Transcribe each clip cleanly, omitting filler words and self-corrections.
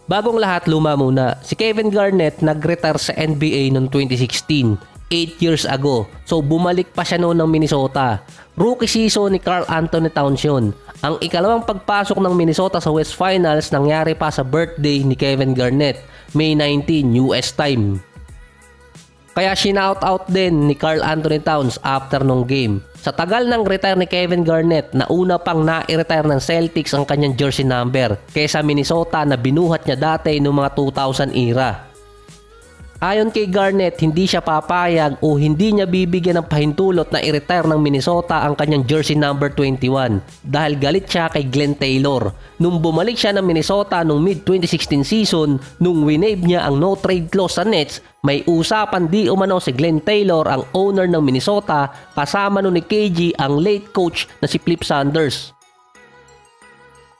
Bagong lahat, luma muna. Si Kevin Garnett nag-retire sa NBA noong 2016, 8 years ago. So bumalik pa siya noon ng Minnesota. Rookie season ni Karl Anthony Towns yun. Ang ikalawang pagpasok ng Minnesota sa West Finals nangyari pa sa birthday ni Kevin Garnett, May 19 US time. Kaya shinout out din ni Karl Anthony Towns after nung game. Sa tagal ng retire ni Kevin Garnett, nauna pang na-retire ng Celtics ang kanyang jersey number kaysa Minnesota na binuhat niya dati noong mga 2000 era. Ayon kay Garnett, hindi siya papayag o hindi niya bibigyan ng pahintulot na i-retire ng Minnesota ang kanyang jersey number 21 dahil galit siya kay Glenn Taylor. Nung bumalik siya ng Minnesota noong mid-2016 season, nung winave niya ang no-trade clause sa Nets, may usapan di umano si Glenn Taylor, ang owner ng Minnesota, kasama nun ni KG ang late coach na si Flip Saunders.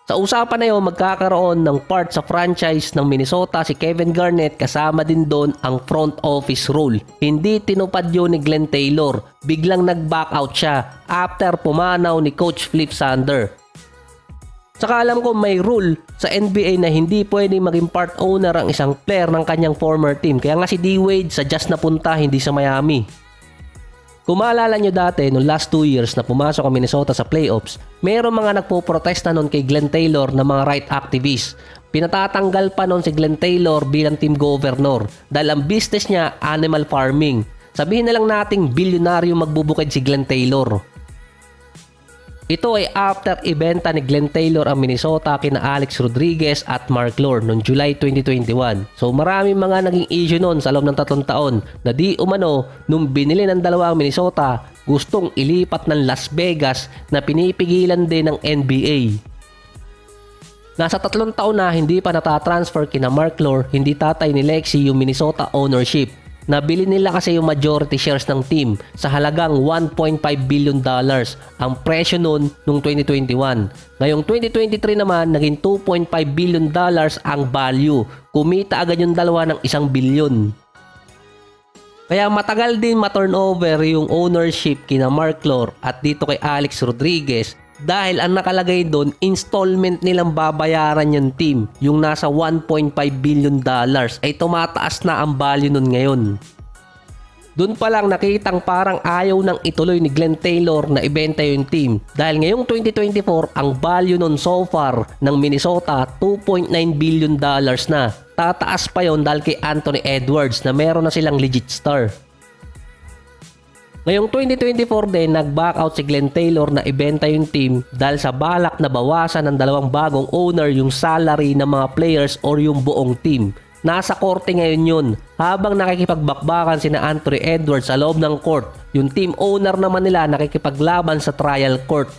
Sa usapan na yun, magkakaroon ng part sa franchise ng Minnesota si Kevin Garnett, kasama din doon ang front office role. Hindi tinupad yun ni Glenn Taylor, biglang nag-back out siya after pumanaw ni Coach Flip Saunders. Saka alam ko may rule sa NBA na hindi pwedeng maging part owner ang isang player ng kanyang former team. Kaya nga si D-Wade sa Jazz napunta, hindi sa Miami. Kung maalala nyo dati, noong last 2 years na pumasok ang Minnesota sa playoffs, mayroong mga nagpo-protesta noon kay Glenn Taylor na mga right activists. Pinatatanggal pa noon si Glenn Taylor bilang team governor dahil ang business niya animal farming. Sabihin na lang nating bilyonaryo magbubukid si Glenn Taylor. Ito ay after ibenta ni Glenn Taylor ang Minnesota kina Alex Rodriguez at Mark Lore noong July 2021. So maraming mga naging issue noon sa loob ng 3 taon na di umano nung binili ng dalawa ang Minnesota, gustong ilipat ng Las Vegas na pinipigilan din ng NBA. Nasa 3 taon na hindi pa natatransfer kina Mark Lore, hindi tatay ni Lexi yung Minnesota ownership. Nabili nila kasi yung majority shares ng team sa halagang $1.5 billion ang presyo noong 2021. Ngayong 2023 naman, naging $2.5 billion ang value. Kumita agad yung dalawa ng 1 billion. Kaya matagal din ma-turnover yung ownership kina Mark Lore at dito kay Alex Rodriguez dahil ang nakalagay doon, installment nilang babayaran yung team, yung nasa $1.5 billion ay tumataas na ang value nun ngayon. Doon pa lang nakitang parang ayaw nang ituloy ni Glenn Taylor na ibenta yung team dahil ngayong 2024 ang value nun so far ng Minnesota $2.9 billion na. Tataas pa yon dahil kay Anthony Edwards na meron na silang legit star. Ngayong 2024 din, nag-back out si Glenn Taylor na ibenta yung team dahil sa balak na bawasan ng dalawang bagong owner yung salary ng mga players or yung buong team. Nasa korte ngayon yun. Habang nakikipagbakbakan sina Anthony Edwards sa loob ng court, yung team owner naman nila nakikipaglaban sa trial court.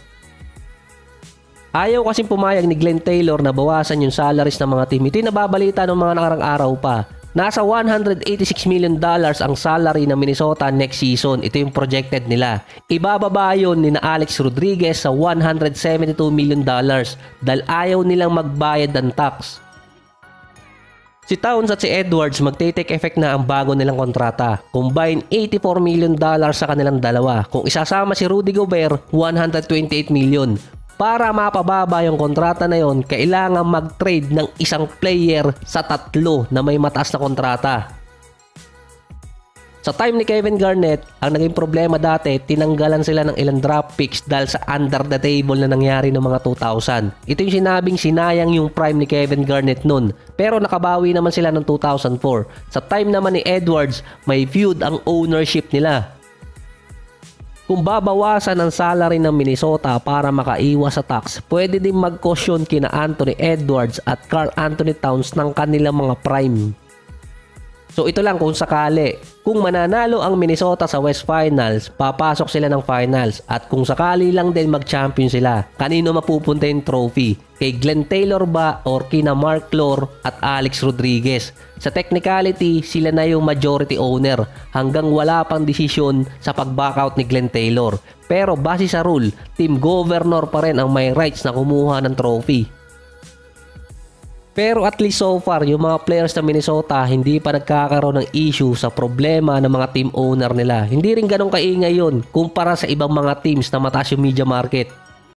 Ayaw kasing pumayag ni Glenn Taylor na bawasan yung salaries ng mga team. Ito yung nababalita ng mga nakarang araw pa. Nasa $186 million ang salary ng Minnesota next season. Ito yung projected nila. Ibababa yun ni na Alex Rodriguez sa $172 million dahil ayaw nilang magbayad ng tax. Si Towns at si Edwards magte-take effect na ang bago nilang kontrata. Combine $84 million sa kanilang dalawa. Kung isasama si Rudy Gobert, $128 million. Para mapababa yung kontrata na yon, kailangan mag-trade ng isang player sa 3 na may mataas na kontrata. Sa time ni Kevin Garnett, ang naging problema dati, tinanggalan sila ng ilang draft picks dahil sa under the table na nangyari noong mga 2000. Ito yung sinabing sinayang yung prime ni Kevin Garnett nun. Pero nakabawi naman sila noong 2004. Sa time naman ni Edwards, may feud ang ownership nila. Kung babawasan ang salary ng Minnesota para makaiwas sa tax, pwede din mag-caution kina Anthony Edwards at Karl Anthony Towns ng kanilang mga prime. So ito lang kung sakali, kung mananalo ang Minnesota sa West Finals, papasok sila ng Finals at kung sakali lang din mag-champion sila, kanino mapupunta yung trophy? Kay Glenn Taylor ba or kina Mark Lore at Alex Rodriguez? Sa technicality, sila na yung majority owner hanggang wala pang desisyon sa pag-backout ni Glenn Taylor. Pero base sa rule, team governor pa rin ang may rights na kumuha ng trophy. Pero at least so far, yung mga players ng Minnesota hindi pa nagkakaroon ng issue sa problema ng mga team owner nila. Hindi rin ganun kaingay yun kumpara sa ibang mga teams na mataas yung media market.